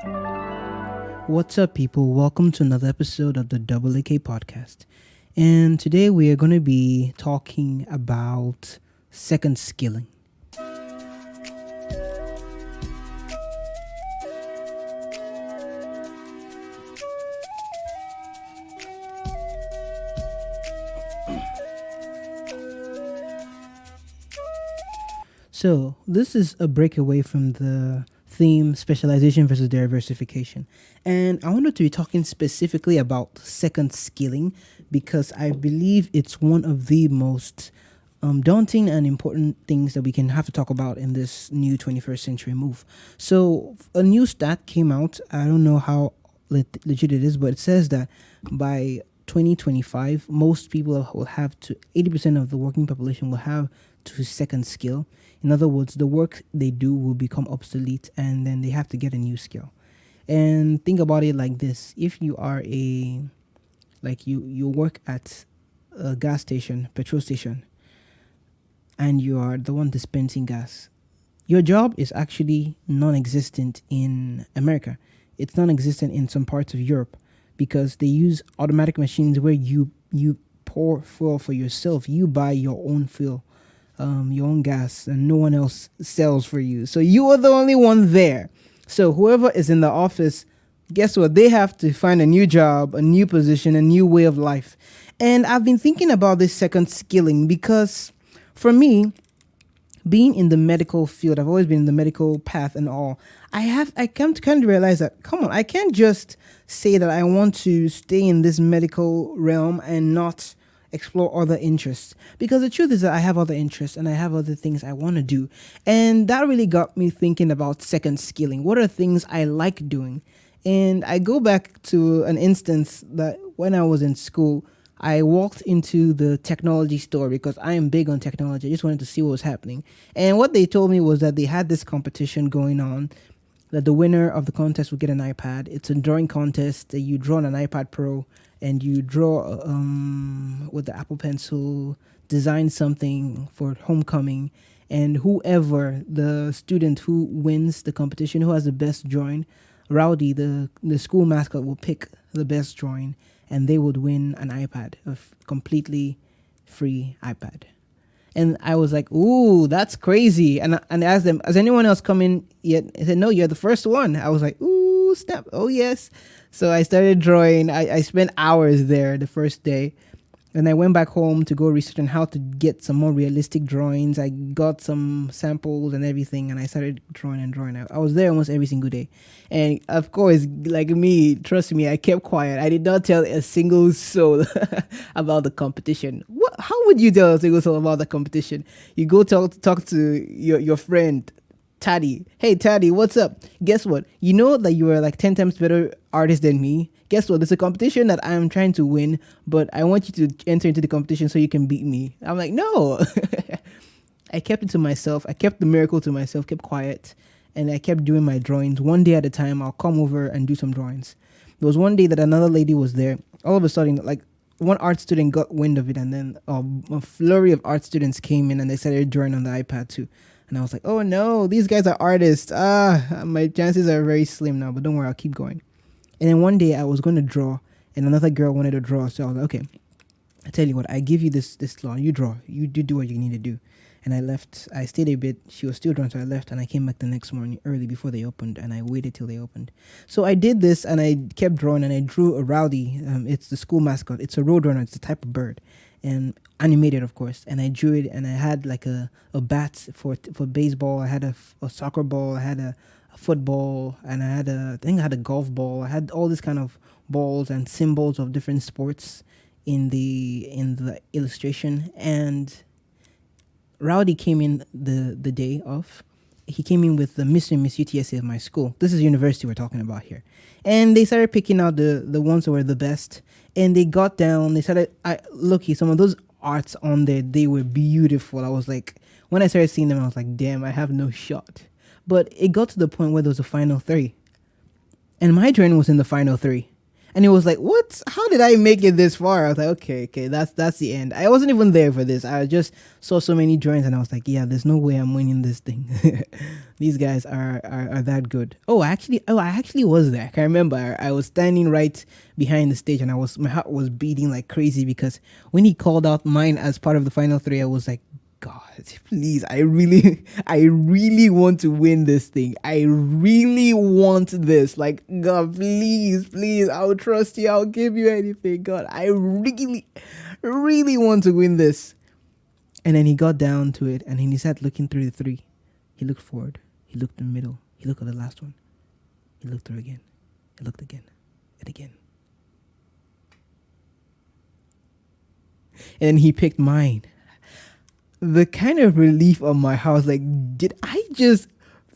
What's up, people? Welcome to another episode of the Double AK podcast. And today we are going to be talking about second skilling. So, this is a breakaway from the theme specialization versus diversification. And I wanted to be talking specifically about second skilling because I believe it's one of the most daunting and important things that we can have to talk about in this new 21st century move. So, a new stat came out. I don't know how legit it is, but it says that by 2025, most people will have to 80% of the working population will have to second skill. In other words, the work they do will become obsolete and then they have to get a new skill. And think about it like this. If you are you work at a gas station, petrol station, and you are the one dispensing gas, your job is actually non-existent in America. It's non-existent in some parts of Europe because they use automatic machines where you pour fuel for yourself. You buy your own fuel, your own gas, and no one else sells for you. So you are the only one there. So whoever is in the office, guess what? They have to find a new job, a new position, a new way of life. And I've been thinking about this second skilling because for me, being in the medical field, I've always been in the medical path and all. I come to kind of realize that, come on, I can't just say that I want to stay in this medical realm and not explore other interests, because the truth is that I have other interests and I have other things I want to do. And that really got me thinking about second skilling. What are things I like doing? And I go back to an instance that when I was in school, I walked into the technology store because I am big on technology. I just wanted to see what was happening. And what they told me was that they had this competition going on, that the winner of the contest would get an iPad. It's a drawing contest that you draw on an iPad Pro and you draw with the Apple Pencil, design something for homecoming. And whoever, the student who wins the competition, who has the best drawing, Rowdy, the school mascot, will pick the best drawing and they would win an iPad, a completely free iPad. And I was like, ooh, that's crazy. And I asked them, has anyone else come in yet? They said, no, you're the first one. I was like, ooh, snap. Oh, yes. So I started drawing. I spent hours there the first day. And I went back home to go research on how to get some more realistic drawings. I got some samples and everything, and I started drawing and drawing. I was there almost every single day. And of course, like me, trust me, I kept quiet. I did not tell a single soul about the competition. How would you tell a single soul about the competition? You go talk to your friend, Taddy. Hey, Taddy, what's up? Guess what? You know that you are like 10 times better artist than me. Guess what? There's a competition that I'm trying to win, but I want you to enter into the competition so you can beat me. I'm like, no. I kept it to myself. I kept the miracle to myself, kept quiet, and I kept doing my drawings. One day at a time, I'll come over and do some drawings. There was one day that another lady was there. All of a sudden, like, one art student got wind of it, and then a flurry of art students came in and they started drawing on the iPad too. And I was like, oh no, these guys are artists. My chances are very slim now, but don't worry, I'll keep going. And then one day I was going to draw, and another girl wanted to draw. So I was like, okay, I tell you what, I give you this law. You draw. You do what you need to do. And I left. I stayed a bit. She was still drawing, so I left, and I came back the next morning early before they opened, and I waited till they opened. So I did this, and I kept drawing, and I drew a Rowdy. It's the school mascot. It's a roadrunner. It's a type of bird, and animated, of course. And I drew it, and I had like a bat for baseball. I had a soccer ball. I had a football, and I think I had a golf ball. I had all these kind of balls and symbols of different sports in the illustration. And Rowdy came in the day of. He came in with the Mr. and Miss UTSA of my school. This is university we're talking about here. And they started picking out the ones that were the best. And they got down. They started. Some of those arts on there, they were beautiful. I was like, when I started seeing them, I was like, damn, I have no shot. But it got to the point where there was a final three. And my drawing was in the final three. And it was like, what? How did I make it this far? I was like, okay, that's the end. I wasn't even there for this. I just saw so many drawings and I was like, yeah, there's no way I'm winning this thing. These guys are that good. I actually was there. I can remember I was standing right behind the stage and my heart was beating like crazy because when he called out mine as part of the final three, I was like, God, please, I really want to win this thing. I really want this. Like, God, please, I'll trust you. I'll give you anything. God, I really want to win this. And then he got down to it and then he sat looking through the three. He looked forward. He looked in the middle. He looked at the last one. He looked through again. He looked again and again. And he picked mine. The kind of relief on my house, like, did I just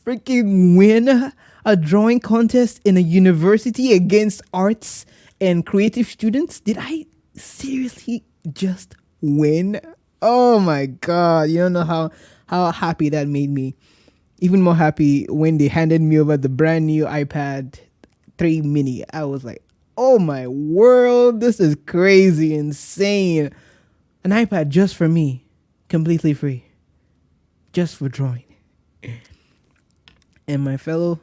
freaking win a drawing contest in a university against arts and creative students? Did I seriously just win? Oh my God. You don't know how happy that made me. Even more happy when they handed me over the brand new iPad 3 mini. I was like, oh my world, this is crazy, insane. An iPad just for me. Completely free, just for drawing. And my fellow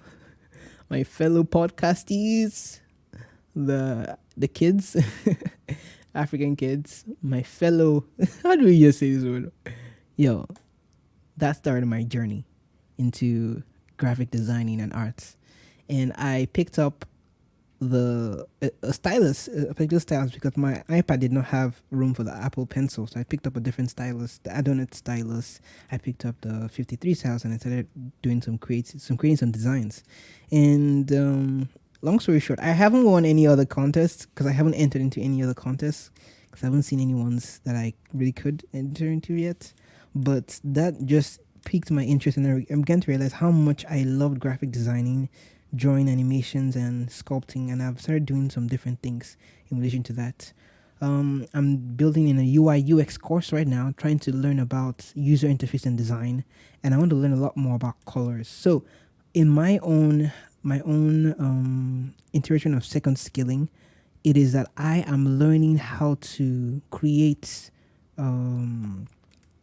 podcastees, the kids, African kids, my fellow, how do we just say this word? Yo, that started my journey into graphic designing and arts. And I picked up a stylus, a particular stylus, because my iPad did not have room for the Apple Pencil, so I picked up a different stylus, the Adonet stylus. I picked up the 53 stylus and I started doing creating some designs. And long story short, I haven't won any other contests because I haven't entered into any other contests because I haven't seen any ones that I really could enter into yet. But that just piqued my interest, and I began to realize how much I loved graphic designing, drawing animations and sculpting, and I've started doing some different things in relation to that. I'm building in a UI UX course right now, trying to learn about user interface and design, and I want to learn a lot more about colors. So in my own iteration of second skilling, it is that I am learning how to create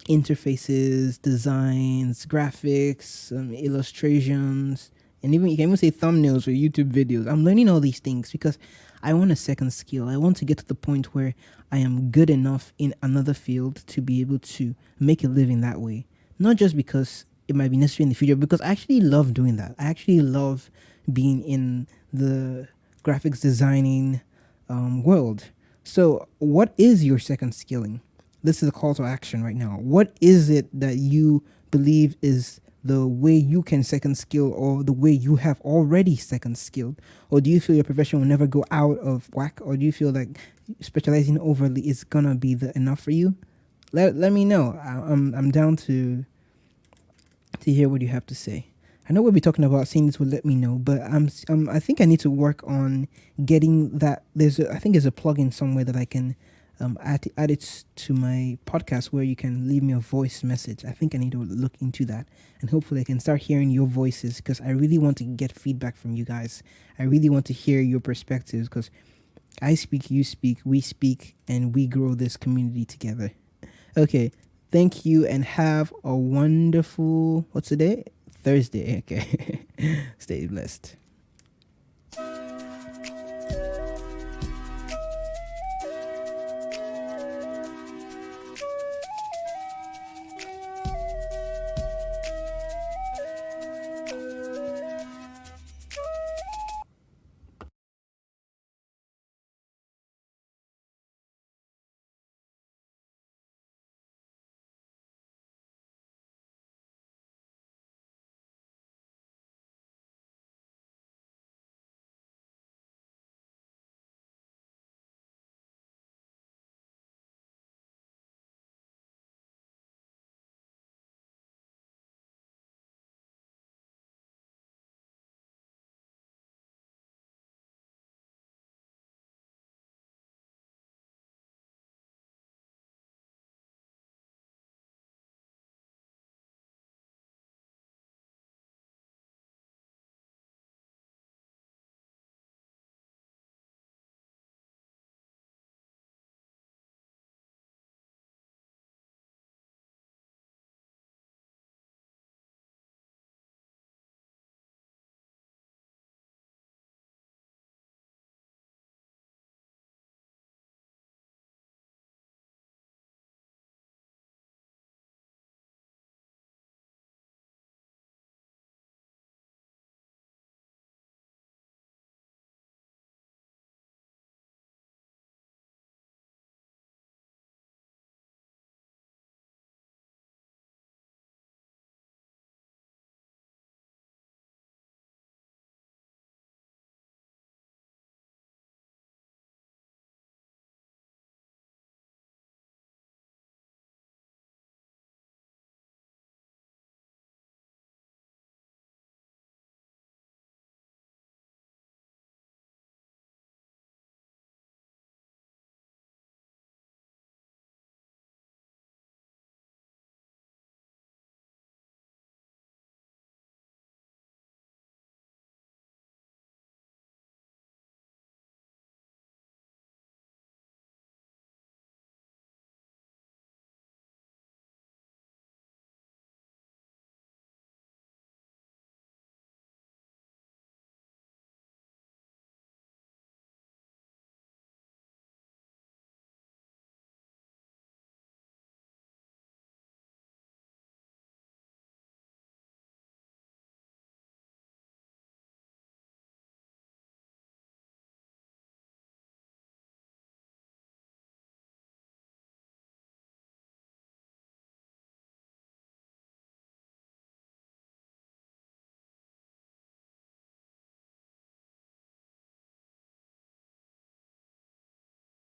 interfaces, designs, graphics, illustrations, and even you can even say thumbnails or YouTube videos. I'm learning all these things because I want a second skill. I want to get to the point where I am good enough in another field to be able to make a living that way. Not just because it might be necessary in the future, because I actually love doing that. I actually love being in the graphics designing world. So what is your second skilling? This is a call to action right now. What is it that you believe is the way you can second skill, or the way you have already second skilled? Or do you feel your profession will never go out of whack? Or do you feel like specializing overly is gonna be enough for you? Let me know. I'm down to hear what you have to say. I know we'll be talking about saying this will let me know, but I think I need to work on getting that. There's a plugin somewhere that I can add it to my podcast where you can leave me a voice message. I think I need to look into that, and hopefully I can start hearing your voices, because I really want to get feedback from you guys. I really want to hear your perspectives, because I speak, you speak, we speak, and we grow this community together. Okay, thank you, and have a wonderful, what's the day? Thursday. Okay. Stay blessed.